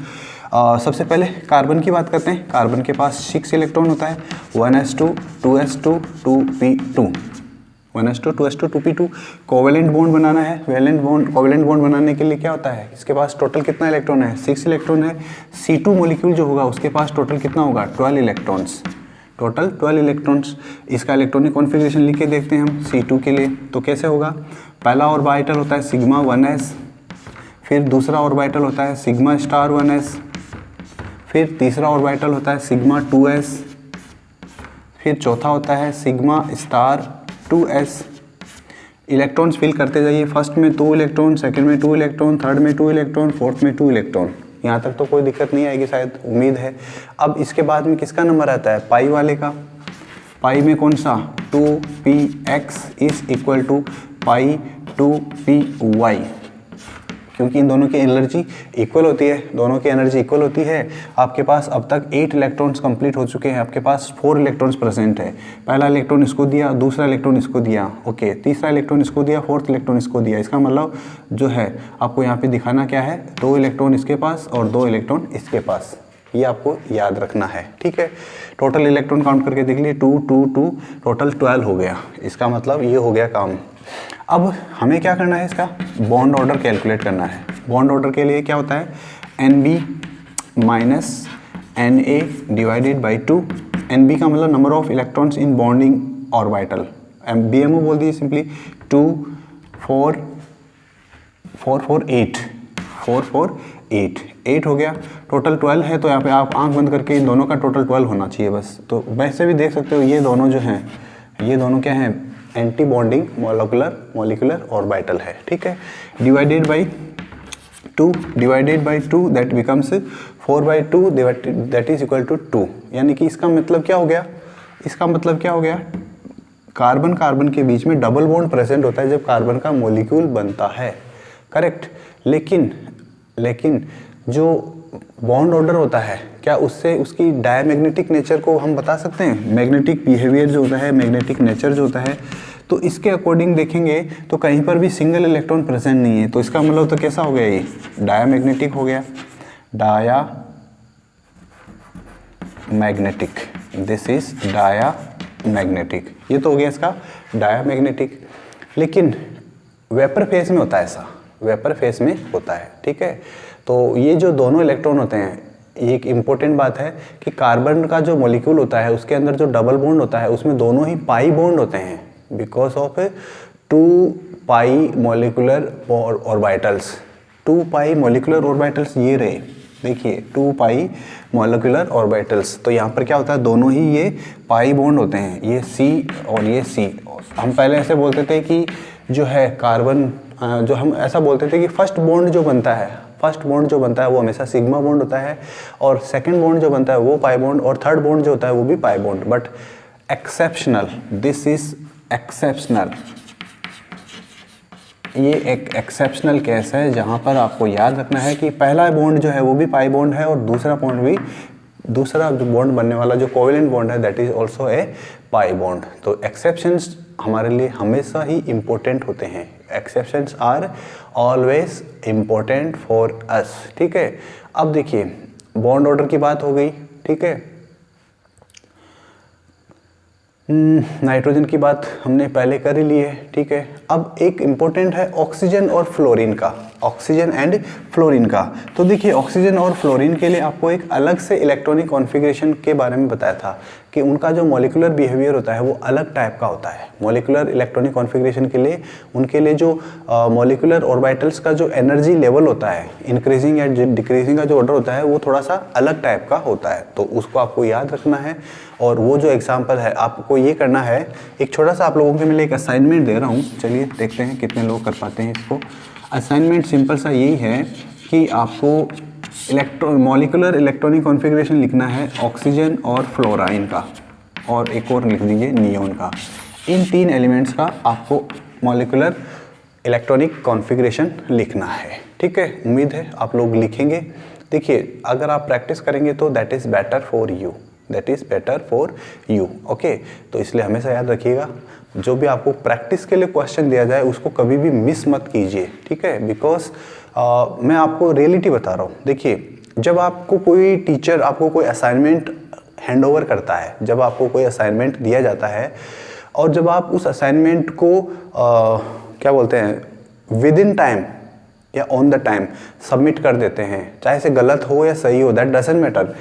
सबसे पहले कार्बन की बात करते हैं। कार्बन के पास 6 इलेक्ट्रॉन होता है, 1s2 2s2 2p2, 1s2 2s2 2p2। Covalent bond बनाना है। कोवेलेंट बॉन्ड बनाने के लिए क्या होता है, इसके पास टोटल कितना इलेक्ट्रॉन है, 6 इलेक्ट्रॉन है। C2 मॉलिक्यूल जो होगा उसके पास टोटल कितना होगा, 12 इलेक्ट्रॉन्स। इसका इलेक्ट्रॉनिक कॉन्फ़िगरेशन लिख के देखते हैं हम C2 के लिए। तो कैसे होगा, पहला ऑर्बिटल होता है सिग्मा 1s, फिर दूसरा ऑर्बिटल होता है सिग्मा स्टार 1s, फिर तीसरा ऑर्बिटल होता है सिग्मा 2s, फिर चौथा होता है sigma star 2s। Electrons fill करते जाइए। फर्स्ट में 2 इलेक्ट्रॉन, सेकंड में 2 इलेक्ट्रॉन, थर्ड में 2 इलेक्ट्रॉन, फोर्थ में 2 इलेक्ट्रॉन। यहाँ तक तो कोई दिक्कत नहीं आएगी शायद, उम्मीद है। अब इसके बाद में किसका नंबर आता है, पाई वाले का। पाई में कौन सा, 2px is equal to pi 2py, क्योंकि इन दोनों की एनर्जी इक्वल होती है। आपके पास अब तक 8 इलेक्ट्रॉन्स कंप्लीट हो चुके हैं, आपके पास 4 इलेक्ट्रॉन्स प्रेजेंट है। पहला इलेक्ट्रॉन इसको दिया, दूसरा इलेक्ट्रॉन इसको दिया, ओके, तीसरा इलेक्ट्रॉन इसको दिया, फोर्थ इलेक्ट्रॉन इसको दिया। इसका मतलब जो है आपको यहाँ पे दिखाना क्या है, 2 इलेक्ट्रॉन इसके पास और 2 इलेक्ट्रॉन इसके पास, ये आपको याद रखना है, ठीक है। टोटल इलेक्ट्रॉन काउंट करके देख लिए, 2 2 2, टोटल 12 हो गया। इसका मतलब ये हो गया काम। अब हमें क्या करना है, इसका बॉन्ड ऑर्डर कैलकुलेट करना है। बॉन्ड ऑर्डर के लिए क्या होता है, NB minus Na divided by 2। NB का मतलब number of electrons in bonding orbital, BMO बोल दीजिए सिंपली। 2 4 4 4 8 4 4 8 8 हो गया। टोटल 12 है, तो यहाँ पे आप आंख बंद करके इन दोनों का टोटल 12 होना चाहिए बस। तो वैसे भी देख सकते हो ये दोनों जो हैं, ये दोनों क्या हैं, एंटी बॉन्डिंग मॉलिक्यूलर ऑर्बिटल है, ठीक है। Divided by 2 that becomes 4/2 that is equal to 2। यानी कि इसका मतलब क्या हो गया, कार्बन के बीच में डबल बॉन्ड प्रेजेंट होता है जब कार्बन का मॉलिक्यूल बनता है, करेक्ट। लेकिन जो बॉन्ड ऑर्डर होता है, क्या उससे उसकी डायमैग्नेटिक नेचर को हम बता सकते हैं, मैग्नेटिक बिहेवियर जो होता है, मैग्नेटिक नेचर जो होता है, तो इसके अकॉर्डिंग देखेंगे तो कहीं पर भी सिंगल इलेक्ट्रॉन प्रेजेंट नहीं है। तो इसका मतलब तो कैसा हो गया, ये डायमैग्नेटिक हो गया, डायामैग्नेटिक, दिस इज डायामैग्नेटिक। ये तो हो गया इसका डायामैग्नेटिक। लेकिन वेपर फेज में होता है ऐसा, ठीक है। तो ये जो दोनों इलेक्ट्रॉन होते हैं, ये एक इम्पोर्टेंट बात है कि कार्बन का जो मॉलिक्यूल होता है उसके अंदर जो डबल बॉन्ड होता है उसमें दोनों ही पाई बॉन्ड होते हैं, because of 2 pi molecular orbitals. 2 pi molecular orbitals ये रहे, देखिए 2 पाई मॉलिक्यूलर ऑर्बिटल्स। तो यहाँ पर क्या होता है, दोनों ही ये पाई बॉन्ड होते हैं, ये C और ये C, हम पहले ऐसे बोलते थे कि जो है कार्बन, जो हम ऐसा बोलते थे कि फर्स्ट बॉन्ड जो बनता है, फर्स्ट बॉन्ड जो बनता है वो हमेशा सिग्मा बॉन्ड होता है, और सेकंड बॉन्ड जो बनता है वो पाई बॉन्ड, और थर्ड बॉन्ड जो होता है वो भी pi bond. But exceptional, this is exceptional, ये एक एक्सेप्शनल केस है जहाँ पर आपको याद रखना है कि पहला बॉन्ड जो है वो भी पाई बॉन्ड है, और दूसरा बॉन्ड भी, दूसरा जो बॉन्ड बनने वाला जो कोवेलेंट बॉन्ड है that is also a pi bond. तो एक्सेप्शंस हमारे लिए हमेशा ही इम्पोर्टेंट होते हैं, exceptions are always important for us, ठीक है। अब देखिए बॉन्ड ऑर्डर की बात हो गई, ठीक है। नाइट्रोजन की बात हमने पहले कर ही ली है, ठीक है। अब एक इम्पोर्टेंट है ऑक्सीजन और फ्लोरीन का, ऑक्सीजन एंड फ्लोरीन का। तो देखिए ऑक्सीजन और फ्लोरीन के लिए आपको एक अलग से इलेक्ट्रॉनिक कॉन्फ़िगरेशन के बारे में बताया था कि उनका जो मॉलिक्यूलर बिहेवियर होता है वो अलग टाइप का होता है। मॉलिक्यूलर इलेक्ट्रॉनिक कॉन्फ़िगरेशन के लिए उनके लिए जो मॉलिक्यूलर ऑर्बिटल्स का जो एनर्जी लेवल होता है, इंक्रीजिंग या डिक्रीजिंग का जो ऑर्डर होता है वो थोड़ा सा अलग टाइप का होता है, तो उसको आपको याद रखना है। और वो जो एग्जाम्पल है आपको ये करना है, एक छोटा सा आप लोगों के लिए एक असाइनमेंट दे रहा हूँ, चलिए देखते हैं कितने लोग कर पाते हैं इसको। असाइनमेंट सिंपल सा यही है कि आपको मॉलिक्यूलर इलेक्ट्रॉनिक कॉन्फ़िगरेशन लिखना है ऑक्सीजन और फ्लोराइन का, और एक और लिख दीजिए नियोन का। इन तीन एलिमेंट्स का आपको मॉलिक्यूलर इलेक्ट्रॉनिक कॉन्फ़िगरेशन लिखना है, ठीक है। उम्मीद है आप लोग लिखेंगे। देखिए अगर आप प्रैक्टिस करेंगे तो that is better for you, that is better for you, okay. तो इसलिए हमेशा याद रखिएगा जो भी आपको प्रैक्टिस के लिए क्वेश्चन दिया जाए उसको कभी भी मिस मत कीजिए, ठीक है। बिकॉज मैं आपको रियलिटी बता रहा हूँ। देखिए जब आपको कोई टीचर आपको कोई असाइनमेंट हैंड ओवर करता है, जब आपको कोई असाइनमेंट दिया जाता है और जब आप उस असाइनमेंट को क्या बोलते हैं विद इन टाइम या ऑन द टाइम सबमिट कर देते हैं, चाहे से गलत हो या सही हो, दैट डजंट मैटर।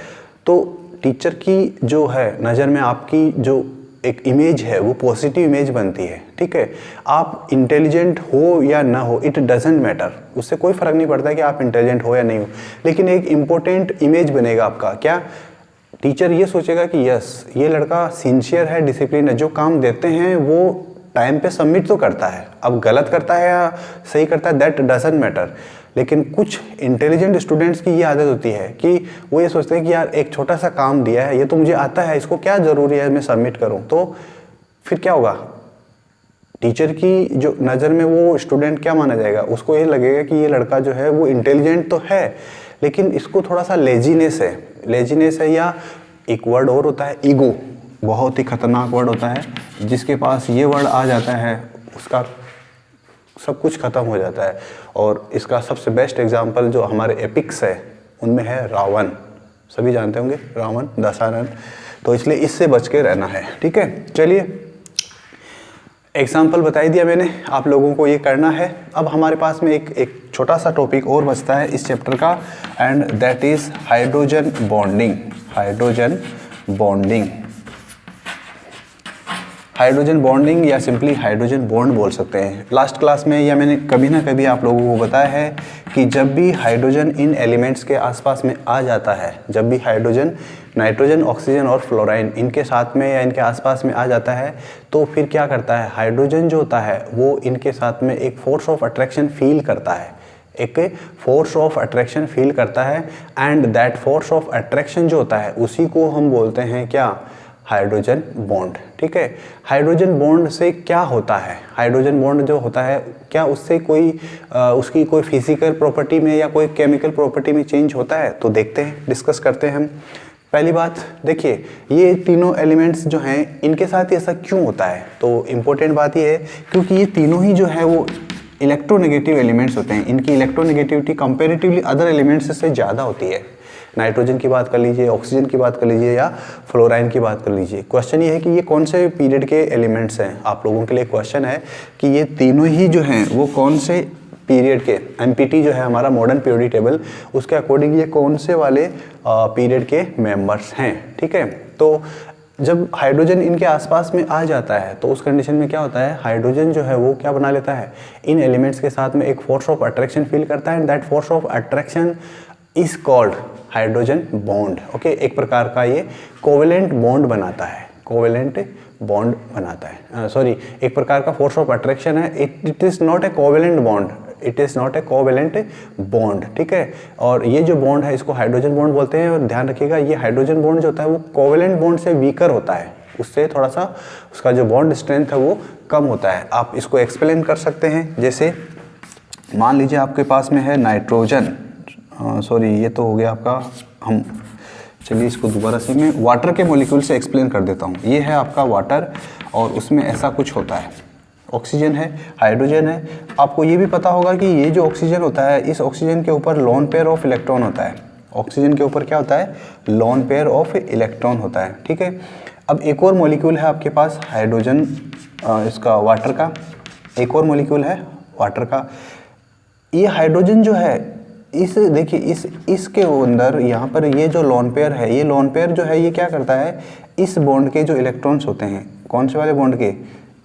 तो टीचर की जो है नज़र में आपकी जो एक इमेज है वो पॉजिटिव इमेज बनती है, ठीक है। आप इंटेलिजेंट हो या ना हो इट डजंट मैटर, उससे कोई फ़र्क नहीं पड़ता कि आप इंटेलिजेंट हो या नहीं हो, लेकिन एक इम्पोर्टेंट इमेज बनेगा आपका। क्या टीचर ये सोचेगा कि यस ये लड़का सिंसियर है, डिसिप्लिन है, जो काम देते हैं वो टाइम पे सबमिट तो करता है, अब गलत करता है या सही करता है दैट डजंट मैटर। लेकिन कुछ इंटेलिजेंट स्टूडेंट्स की ये आदत होती है कि वो ये सोचते हैं कि यार एक छोटा सा काम दिया है, ये तो मुझे आता है, इसको क्या ज़रूरी है मैं सबमिट करूं। तो फिर क्या होगा, टीचर की जो नज़र में वो स्टूडेंट क्या माना जाएगा, उसको ये लगेगा कि ये लड़का जो है वो इंटेलिजेंट तो है लेकिन इसको थोड़ा सा लेजीनेस है, या एक वर्ड और होता है ईगो, बहुत ही खतरनाक वर्ड होता है, जिसके पास ये वर्ड आ जाता है उसका सब कुछ खत्म हो जाता है। और इसका सबसे बेस्ट एग्जाम्पल जो हमारे एपिक्स है उनमें है रावण, सभी जानते होंगे रावण दशानन। तो इसलिए इससे बच के रहना है, ठीक है। चलिए एग्जाम्पल बता दिया मैंने, आप लोगों को ये करना है। अब हमारे पास में एक छोटा सा टॉपिक और बचता है इस चैप्टर का, and that is hydrogen bonding. Hydrogen bonding, hydrogen bonding या सिंपली हाइड्रोजन बॉन्ड बोल सकते हैं। लास्ट क्लास में या मैंने कभी ना कभी आप लोगों को बताया है कि जब भी हाइड्रोजन इन एलिमेंट्स के आसपास में आ जाता है, जब भी हाइड्रोजन नाइट्रोजन ऑक्सीजन और फ्लोराइन इनके साथ में या इनके आसपास में आ जाता है तो फिर क्या करता है, हाइड्रोजन जो होता है वो इनके साथ में एक फोर्स ऑफ अट्रैक्शन फील करता है, एक फोर्स ऑफ अट्रैक्शन फील करता है। And that force of attraction जो होता है उसी को हम बोलते हैं क्या, हाइड्रोजन बॉन्ड, ठीक है। हाइड्रोजन बॉन्ड से क्या होता है, हाइड्रोजन बॉन्ड जो होता है क्या उससे कोई उसकी कोई फिजिकल प्रॉपर्टी में या कोई केमिकल प्रॉपर्टी में चेंज होता है, तो देखते हैं, डिस्कस करते हैं हम। पहली बात देखिए ये तीनों एलिमेंट्स जो हैं इनके साथ ऐसा क्यों होता है, तो इम्पोर्टेंट बात ये है क्योंकि ये तीनों ही जो है वो इलेक्ट्रोनेगेटिव एलिमेंट्स होते हैं, इनकी इलेक्ट्रोनेगेटिविटी कंपेरेटिवली अदर एलिमेंट्स से ज़्यादा होती है। नाइट्रोजन की बात कर लीजिए, ऑक्सीजन की बात कर लीजिए या फ्लोराइन की बात कर लीजिए। क्वेश्चन ये है कि ये कौन से पीरियड के एलिमेंट्स हैं, आप लोगों के लिए क्वेश्चन है कि ये तीनों ही जो हैं वो कौन से पीरियड के, एमपीटी जो है हमारा मॉडर्न पीरियोडिक टेबल, उसके अकॉर्डिंग ये कौन से वाले पीरियड के मेंबर्स हैं, ठीक है। तो जब हाइड्रोजन इनके आसपास में आ जाता है तो उस कंडीशन में क्या होता है, हाइड्रोजन जो है वो क्या बना लेता है, इन एलिमेंट्स के साथ में एक फोर्स ऑफ अट्रैक्शन फील करता है, and that force of attraction is called hydrogen bond, okay. एक प्रकार का ये कोवेलेंट बॉन्ड बनाता है, कोवेलेंट बॉन्ड बनाता है। सॉरी, एक प्रकार का फोर्स ऑफ अट्रैक्शन है। It is not a covalent bond, it is not a covalent bond, ठीक है। और ये जो बॉन्ड है इसको हाइड्रोजन बॉन्ड बोलते हैं। और ध्यान रखिएगा ये हाइड्रोजन बॉन्ड जो होता है वो कोवेलेंट बॉन्ड से वीकर होता है, उससे थोड़ा सा उसका जो बॉन्ड स्ट्रेंथ है वो कम होता है। आप इसको एक्सप्लेन कर सकते हैं, जैसे मान लीजिए आपके पास में है नाइट्रोजन, सॉरी ये तो हो गया आपका, हम चलिए इसको दोबारा से मैं वाटर के मॉलिक्यूल से एक्सप्लेन कर देता हूँ। ये है आपका वाटर और उसमें ऐसा कुछ होता है, ऑक्सीजन है, हाइड्रोजन है। आपको ये भी पता होगा कि ये जो ऑक्सीजन होता है इस ऑक्सीजन के ऊपर लोन पेयर ऑफ इलेक्ट्रॉन होता है। ऑक्सीजन के ऊपर क्या होता है? लोन पेयर ऑफ इलेक्ट्रॉन होता है, ठीक है। अब एक और मॉलिक्यूल है आपके पास हाइड्रोजन, इसका वाटर का एक और मॉलिक्यूल है वाटर का। ये हाइड्रोजन जो है इस देखिए इसके अंदर यहाँ पर ये जो लोन पेयर है, ये लोन पेयर जो है ये क्या करता है, इस बॉन्ड के जो इलेक्ट्रॉन्स होते हैं, कौन से वाले बॉन्ड के,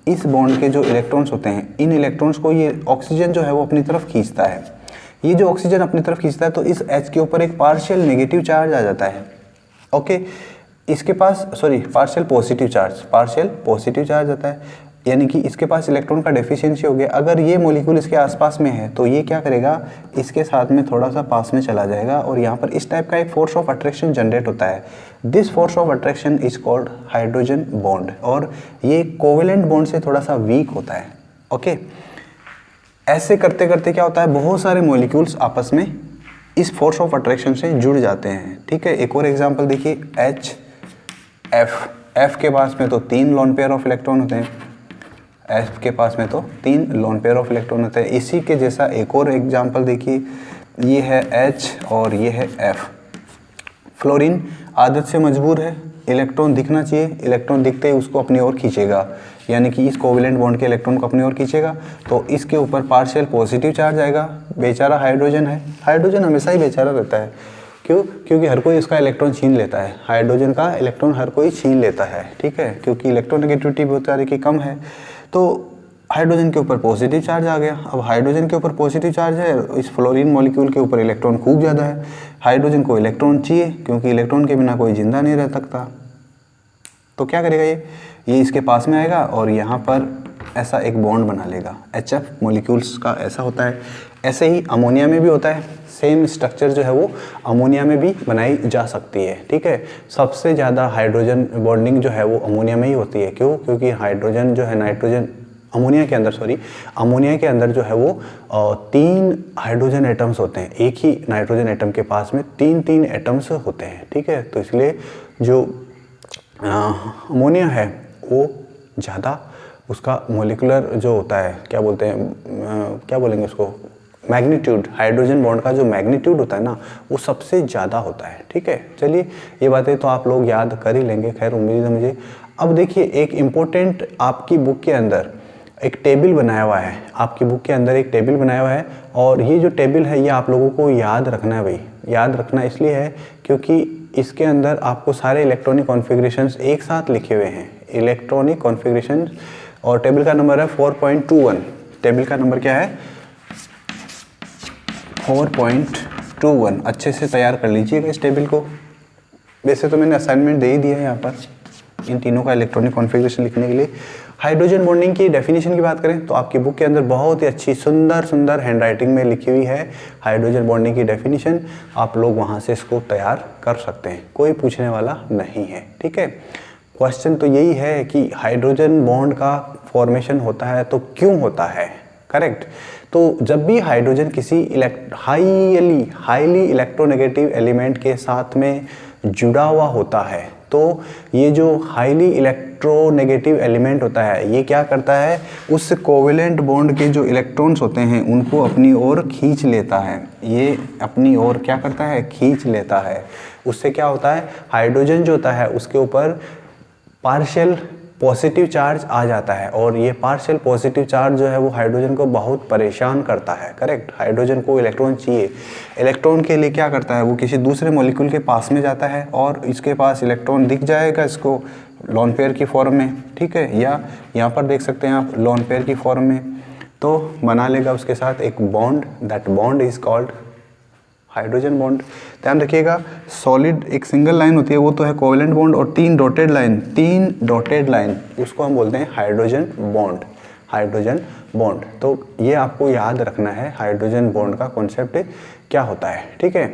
इस बॉन्ड के जो इलेक्ट्रॉन्स होते हैं, इन इलेक्ट्रॉन्स को ये ऑक्सीजन जो है वो अपनी तरफ खींचता है। ये जो ऑक्सीजन अपनी तरफ खींचता है तो इस H के ऊपर एक पार्शियल नेगेटिव चार्ज आ जाता है, ओके। इसके पास सॉरी पार्शियल पॉजिटिव चार्ज आता है, यानी कि इसके पास इलेक्ट्रॉन का डेफिशिएंसी हो गया। अगर ये मॉलिक्यूल इसके आसपास में है तो ये क्या करेगा, इसके साथ में थोड़ा सा पास में चला जाएगा और यहाँ पर इस टाइप का एक फोर्स ऑफ अट्रैक्शन जनरेट होता है। This force of attraction is called hydrogen bond, और ये कोवेलेंट बॉन्ड से थोड़ा सा वीक होता है, ओके। ऐसे करते करते क्या होता है, बहुत सारे मॉलिक्यूल्स आपस में इस फोर्स ऑफ अट्रैक्शन से जुड़ जाते हैं, ठीक है। एक और एग्जाम्पल देखिए, एफ के पास में तो 3 लोन पेयर ऑफ इलेक्ट्रॉन होते हैं, एफ के पास में तो 3 लोन पेयर ऑफ इलेक्ट्रॉन होते हैं। इसी के जैसा एक और एग्जांपल देखिए, ये है एच और ये है एफ। फ्लोरीन आदत से मजबूर है, इलेक्ट्रॉन दिखना चाहिए, इलेक्ट्रॉन दिखते ही उसको अपनी ओर खींचेगा, यानी कि इस कोवेलेंट बॉन्ड के इलेक्ट्रॉन को अपनी ओर खींचेगा। तो इसके ऊपर पार्शियल पॉजिटिव चार्ज आएगा। बेचारा हाइड्रोजन है, हाइड्रोजन हमेशा ही बेचारा रहता है, क्यों? क्योंकि हर कोई इसका इलेक्ट्रॉन छीन लेता है, हाइड्रोजन का इलेक्ट्रॉन हर कोई छीन लेता है, ठीक है, क्योंकि इलेक्ट्रोनेगेटिविटी बहुत सारे की कम है। तो हाइड्रोजन के ऊपर पॉजिटिव चार्ज आ गया। अब हाइड्रोजन के ऊपर पॉजिटिव चार्ज है, इस फ्लोरीन मॉलिक्यूल के ऊपर इलेक्ट्रॉन खूब ज़्यादा है। हाइड्रोजन को इलेक्ट्रॉन चाहिए, क्योंकि इलेक्ट्रॉन के बिना कोई जिंदा नहीं रह सकता। तो क्या करेगा ये इसके पास में आएगा और यहाँ पर ऐसा एक बॉन्ड बना लेगा। HF मॉलिक्यूल्स का ऐसा होता है। ऐसे ही अमोनिया में भी होता है, सेम स्ट्रक्चर जो है वो अमोनिया में भी बनाई जा सकती है, ठीक है। सबसे ज़्यादा हाइड्रोजन बॉन्डिंग जो है वो अमोनिया में ही होती है, क्यों? क्योंकि हाइड्रोजन जो है नाइट्रोजन अमोनिया के अंदर जो है वो 3 हाइड्रोजन एटम्स होते हैं। एक ही नाइट्रोजन एटम के पास में 3 एटम्स होते हैं, ठीक है। तो इसलिए जो अमोनिया है वो ज़्यादा उसका मोलिकुलर जो होता है, क्या बोलते हैं, क्या बोलेंगे उसको, मैग्नीट्यूड, हाइड्रोजन बॉन्ड का जो मैग्नीट्यूड होता है ना वो सबसे ज़्यादा होता है, ठीक है। चलिए ये बातें तो आप लोग याद कर ही लेंगे, खैर उम्मीद है मुझे। अब देखिए एक इम्पोर्टेंट आपकी बुक के अंदर एक टेबल बनाया हुआ है, आपकी बुक के अंदर एक टेबल बनाया हुआ है, और ये जो टेबल है ये आप लोगों को याद रखना है भाई। याद रखना इसलिए है क्योंकि इसके अंदर आपको सारे इलेक्ट्रॉनिक कॉन्फ़िगरेशंस एक साथ लिखे हुए हैं, इलेक्ट्रॉनिक कॉन्फ़िगरेशन, और टेबल का नंबर है 4.21। टेबल का नंबर क्या है? 4.21। अच्छे से तैयार कर लीजिएगा इस टेबल को। वैसे तो मैंने असाइनमेंट दे ही दिया है यहाँ पर इन तीनों का इलेक्ट्रॉनिक कॉन्फ़िगरेशन लिखने के लिए। हाइड्रोजन बॉन्डिंग की डेफिनेशन की बात करें तो आपकी बुक के अंदर बहुत ही अच्छी सुंदर हैंडराइटिंग में लिखी हुई है हाइड्रोजन बॉन्डिंग की डेफिनेशन। आप लोग वहाँ से इसको तैयार कर सकते हैं, कोई पूछने वाला नहीं है, ठीक है। क्वेश्चन तो यही है कि हाइड्रोजन बॉन्ड का फॉर्मेशन होता है तो क्यों होता है, करेक्ट। तो जब भी हाइड्रोजन किसी हाईली इलेक्ट्रोनेगेटिव एलिमेंट के साथ में जुड़ा हुआ होता है तो ये जो हाईली इलेक्ट्रोनेगेटिव एलिमेंट होता है ये क्या करता है, उस कोवेलेंट बॉन्ड के जो इलेक्ट्रॉन्स होते हैं उनको अपनी ओर खींच लेता है। ये अपनी ओर क्या करता है, खींच लेता है। उससे क्या होता है, हाइड्रोजन जो होता है उसके ऊपर पार्शियल पॉजिटिव चार्ज आ जाता है, और ये पार्शियल पॉजिटिव चार्ज जो है वो हाइड्रोजन को बहुत परेशान करता है, करेक्ट। हाइड्रोजन को इलेक्ट्रॉन चाहिए, इलेक्ट्रॉन के लिए क्या करता है, वो किसी दूसरे मॉलिक्यूल के पास में जाता है और इसके पास इलेक्ट्रॉन दिख जाएगा इसको लोन पेयर की फॉर्म में, ठीक है, या यहाँ पर देख सकते हैं आप लोन पेयर की फॉर्म में, तो बना लेगा उसके साथ एक bond. That bond is called hydrogen bond. ध्यान रखिएगा सॉलिड एक सिंगल लाइन होती है वो तो है कोवेलेंट बॉन्ड, और 3 डॉटेड लाइन उसको हम बोलते हैं हाइड्रोजन बॉन्ड, हाइड्रोजन बॉन्ड। तो ये आपको याद रखना है हाइड्रोजन बॉन्ड का कॉन्सेप्ट क्या होता है, ठीक है।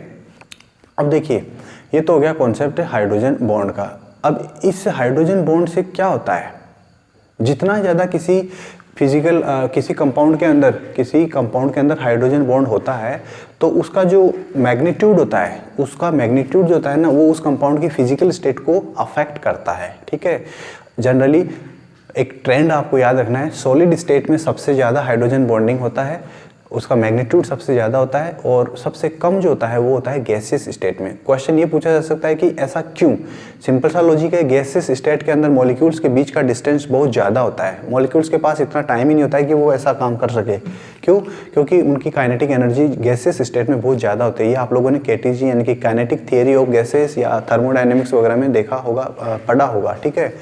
अब देखिए ये तो हो गया कॉन्सेप्ट हाइड्रोजन बॉन्ड का। अब इस हाइड्रोजन बॉन्ड से क्या होता है, जितना ज़्यादा किसी फिजिकल किसी कंपाउंड के अंदर हाइड्रोजन बॉन्ड होता है तो उसका जो मैग्नीट्यूड होता है, उसका मैग्नीट्यूड जो होता है ना, वो उस कंपाउंड की फिजिकल स्टेट को अफेक्ट करता है, ठीक है। जनरली एक ट्रेंड आपको याद रखना है, सॉलिड स्टेट में सबसे ज़्यादा हाइड्रोजन बॉन्डिंग होता है, उसका मैग्नीट्यूड सबसे ज़्यादा होता है, और सबसे कम जो होता है वो होता है गैसियस स्टेट में। क्वेश्चन ये पूछा जा सकता है कि ऐसा क्यों। सिंपल सा लॉजिक है, गैसियस स्टेट के अंदर मॉलिक्यूल्स के बीच का डिस्टेंस बहुत ज़्यादा होता है, मॉलिक्यूल्स के पास इतना टाइम ही नहीं होता है कि वो ऐसा काम कर सके। क्यों? क्योंकि उनकी काइनेटिक एनर्जी गैसियस स्टेट में बहुत ज़्यादा होती है। ये आप लोगों ने केटीजी यानी कि काइनेटिक थियरी ऑफ गैसेस या थर्मोडायनेमिक्स वगैरह में देखा होगा, पढ़ा होगा, ठीक है।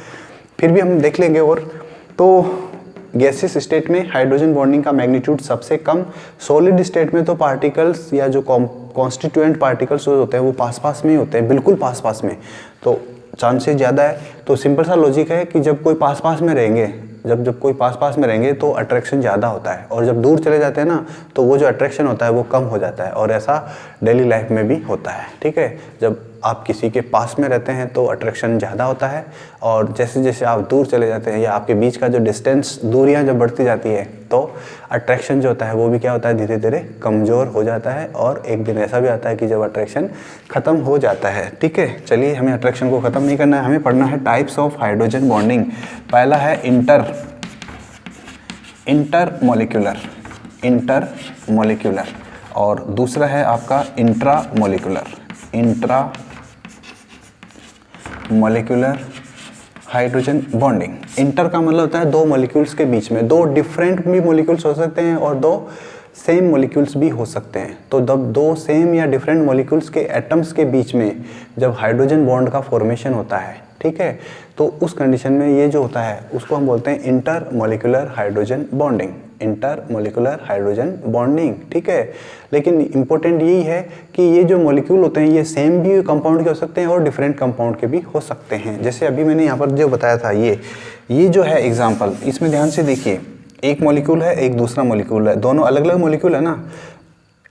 फिर भी हम देख लेंगे। और तो गैसियस स्टेट में हाइड्रोजन बॉन्डिंग का मैग्नीट्यूड सबसे कम, सॉलिड स्टेट में तो पार्टिकल्स या जो कॉन्स्टिट्यूएंट पार्टिकल्स होते हैं वो पास में ही होते हैं, बिल्कुल पास में, तो चांसेस ज़्यादा है। तो सिंपल सा लॉजिक है कि जब कोई पास में रहेंगे, जब कोई पास में रहेंगे तो अट्रैक्शन ज़्यादा होता है, और जब दूर चले जाते हैं ना तो वो जो अट्रैक्शन होता है वो कम हो जाता है, और ऐसा डेली लाइफ में भी होता है, ठीक है। जब आप किसी के पास में रहते हैं तो अट्रैक्शन ज़्यादा होता है, और जैसे जैसे आप दूर चले जाते हैं या आपके बीच का जो डिस्टेंस, दूरियां जब बढ़ती जाती है तो अट्रैक्शन जो होता है वो भी क्या होता है, धीरे धीरे कमज़ोर हो जाता है, और एक दिन ऐसा भी आता है कि जब अट्रैक्शन ख़त्म हो जाता है, ठीक है। चलिए, हमें अट्रैक्शन को ख़त्म नहीं करना है, हमें पढ़ना है टाइप्स ऑफ हाइड्रोजन बॉन्डिंग। पहला है इंटर मोलिकुलर, और दूसरा है आपका intra molecular hydrogen bonding. Inter का मतलब होता है दो मॉलिक्यूल्स के बीच में, दो डिफरेंट भी मॉलिक्यूल्स हो सकते हैं और दो सेम मॉलिक्यूल्स भी हो सकते हैं। तो जब दो सेम या डिफरेंट मॉलिक्यूल्स के एटम्स के बीच में जब हाइड्रोजन बॉन्ड का फॉर्मेशन होता है, ठीक है, तो उस कंडीशन में ये जो होता है उसको हम बोलते हैं इंटर मोलिकुलर हाइड्रोजन बॉन्डिंग, ठीक है। लेकिन इंपॉर्टेंट यही है कि ये जो मॉलिक्यूल होते हैं ये सेम भी कंपाउंड के हो सकते हैं और डिफरेंट कंपाउंड के भी हो सकते हैं। जैसे अभी मैंने यहाँ पर जो बताया था, ये जो है एग्जाम्पल, इसमें ध्यान से देखिए, एक मॉलिक्यूल है, एक दूसरा मॉलिक्यूल है, दोनों अलग अलग मॉलिक्यूल है ना,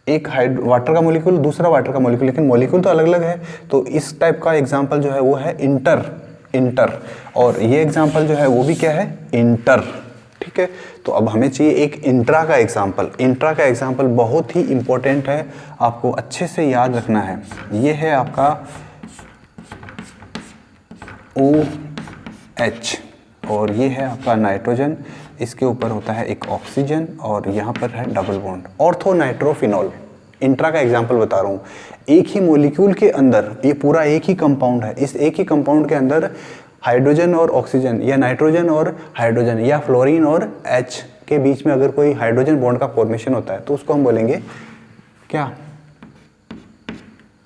एक वाटर का मॉलिक्यूल, दूसरा वाटर का मॉलिक्यूल, लेकिन मॉलिक्यूल तो अलग अलग है। तो इस टाइप का एग्जाम्पल जो है वो है इंटर, और ये एग्जाम्पल जो है वो भी क्या है, इंटर, ठीक है। तो अब हमें चाहिए एक इंट्रा का एग्जाम्पल बहुत ही इंपॉर्टेंट है, आपको अच्छे से याद रखना है। ये है आपका OH, और ये है आपका नाइट्रोजन, इसके ऊपर होता है एक ऑक्सीजन, और यहाँ पर है double bond, ortho nitrophenol. Intra का एग्जाम्पल बता रहा हूँ। एक ही मॉलिक्यूल के अंदर ये पूरा एक ही कंपाउंड है, इस एक ही कंपाउंड के अंदर हाइड्रोजन और ऑक्सीजन, या नाइट्रोजन और हाइड्रोजन, या फ्लोरीन और H के बीच में अगर कोई हाइड्रोजन बॉन्ड का फॉर्मेशन होता है तो उसको हम बोलेंगे क्या,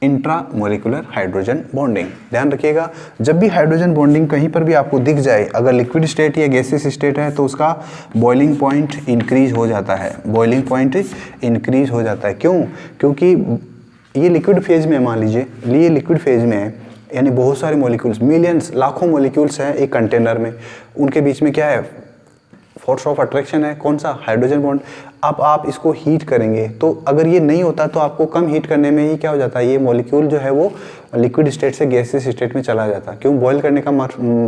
इंट्रा मोलिकुलर हाइड्रोजन बॉन्डिंग। ध्यान रखिएगा, जब भी हाइड्रोजन बॉन्डिंग कहीं पर भी आपको दिख जाए, अगर लिक्विड स्टेट या गैसियस स्टेट है तो उसका बॉइलिंग पॉइंट इंक्रीज हो जाता है, क्यों? क्योंकि ये लिक्विड फेज में, मान लीजिए ये लिक्विड फेज में है, यानी बहुत सारे मॉलिक्यूल्स, मिलियंस, लाखों मॉलिक्यूल्स हैं एक कंटेनर में, उनके बीच में क्या है, फोर्स ऑफ अट्रैक्शन है, कौन सा, हाइड्रोजन बॉन्ड। अब आप इसको हीट करेंगे तो अगर ये नहीं होता तो आपको कम हीट करने में ही क्या हो जाता है, ये मॉलिक्यूल जो है वो लिक्विड स्टेट से गैसियस स्टेट में चला जाता है। क्यों? बॉयल करने का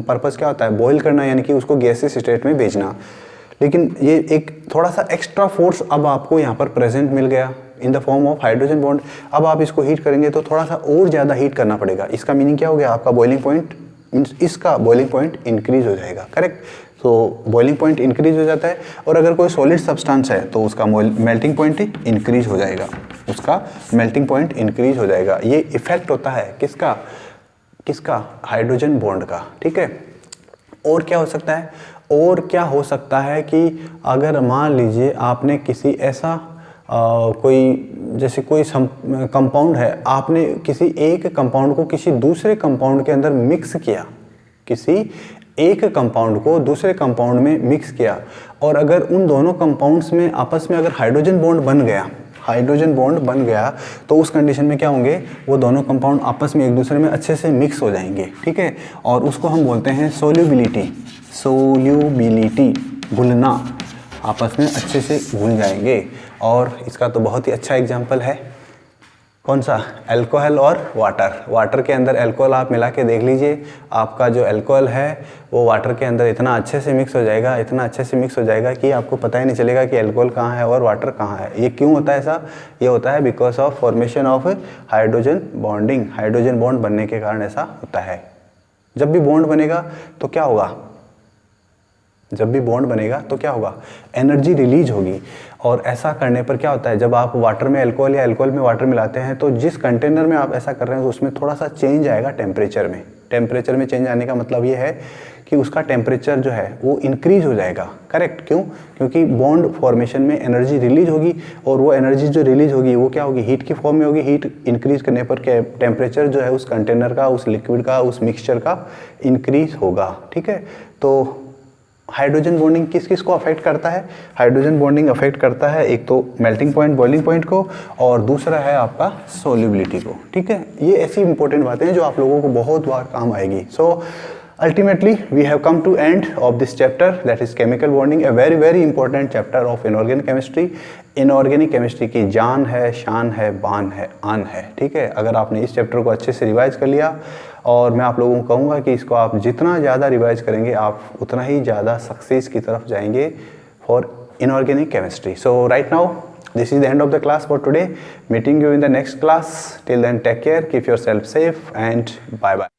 पर्पस क्या होता है, बॉयल करना, यानी कि उसको गैसियस स्टेट में भेजना। लेकिन ये एक थोड़ा सा एक्स्ट्रा फोर्स अब आपको यहाँ पर प्रेजेंट मिल गया in the form of hydrogen bond. अब आप इसको हीट करेंगे तो थोड़ा सा और ज़्यादा हीट करना पड़ेगा। इसका मीनिंग क्या हो गया, आपका बॉइलिंग पॉइंट, इसका बॉइलिंग पॉइंट इंक्रीज हो जाएगा, करेक्ट। तो बॉइलिंग पॉइंट इंक्रीज हो जाता है, और अगर कोई सॉलिड सब्सटेंस है तो उसका मेल्टिंग पॉइंट इंक्रीज हो जाएगा, ये इफेक्ट होता है किसका, हाइड्रोजन बॉन्ड का, ठीक है। और क्या हो सकता है कि अगर मान लीजिए आपने किसी ऐसा कोई कंपाउंड है, आपने किसी एक कंपाउंड को किसी दूसरे कंपाउंड के अंदर मिक्स किया, किसी एक कंपाउंड को दूसरे कंपाउंड में मिक्स किया, और अगर उन दोनों कंपाउंड्स में आपस में अगर हाइड्रोजन बॉन्ड बन गया, हाइड्रोजन बॉन्ड बन गया तो उस कंडीशन में क्या होंगे, वो दोनों कंपाउंड आपस में एक दूसरे में अच्छे से मिक्स हो जाएंगे, ठीक है। और उसको हम बोलते हैं सोल्यूबिलिटी, सोल्यूबिलिटी, घुलना, आपस में अच्छे से घुल जाएंगे। और इसका तो बहुत ही अच्छा एग्जाम्पल है, कौन सा, अल्कोहल और वाटर। वाटर के अंदर अल्कोहल आप मिला के देख लीजिए, आपका जो अल्कोहल है वो वाटर के अंदर इतना अच्छे से मिक्स हो जाएगा, इतना अच्छे से मिक्स हो जाएगा कि आपको पता ही नहीं चलेगा कि अल्कोहल कहाँ है और वाटर कहाँ है। ये क्यों होता है ऐसा, ये होता है because of formation of hydrogen bonding. Hydrogen bond बनने के कारण ऐसा होता है। जब भी बॉन्ड बनेगा तो क्या होगा, जब भी बॉन्ड बनेगा तो क्या होगा, एनर्जी रिलीज होगी। और ऐसा करने पर क्या होता है, जब आप वाटर में अल्कोहल या अल्कोहल में वाटर मिलाते हैं तो जिस कंटेनर में आप ऐसा कर रहे हैं तो उसमें थोड़ा सा चेंज आएगा टेम्परेचर में। टेम्परेचर में चेंज आने का मतलब ये है कि उसका टेम्परेचर जो है वो इंक्रीज हो जाएगा। करेक्ट, क्यों, क्योंकि बॉन्ड फॉर्मेशन में एनर्जी रिलीज होगी और वो एनर्जी जो रिलीज होगी वो क्या होगी, हीट की फॉर्म में होगी। हीट इंक्रीज करने पर क्या, टेम्परेचर जो है उस कंटेनर का, उस लिक्विड का, उस मिक्सचर का इंक्रीज होगा, ठीक है। तो हाइड्रोजन बॉन्डिंग किस किस को अफेक्ट करता है, हाइड्रोजन बॉन्डिंग अफेक्ट करता है एक तो मेल्टिंग पॉइंट, बॉइलिंग पॉइंट को, और दूसरा है आपका सोल्यूबिलिटी को, ठीक है। ये ऐसी इंपॉर्टेंट बातें हैं जो आप लोगों को बहुत बार काम आएगी। सो ultimately we have come to end of this chapter, that is chemical bonding, a very very important chapter of inorganic chemistry. Inorganic chemistry की जान है, शान है, बान है, आन है, ठीक है। अगर आपने इस चैप्टर को अच्छे से रिवाइज कर लिया, और मैं आप लोगों को कहूँगा कि इसको आप जितना ज़्यादा रिवाइज करेंगे आप उतना ही ज़्यादा सक्सेस की तरफ जाएंगे for inorganic chemistry. So right now this is the end of the class for today. Meeting you in the next class. Till then, take care, keep yourself safe, and bye bye.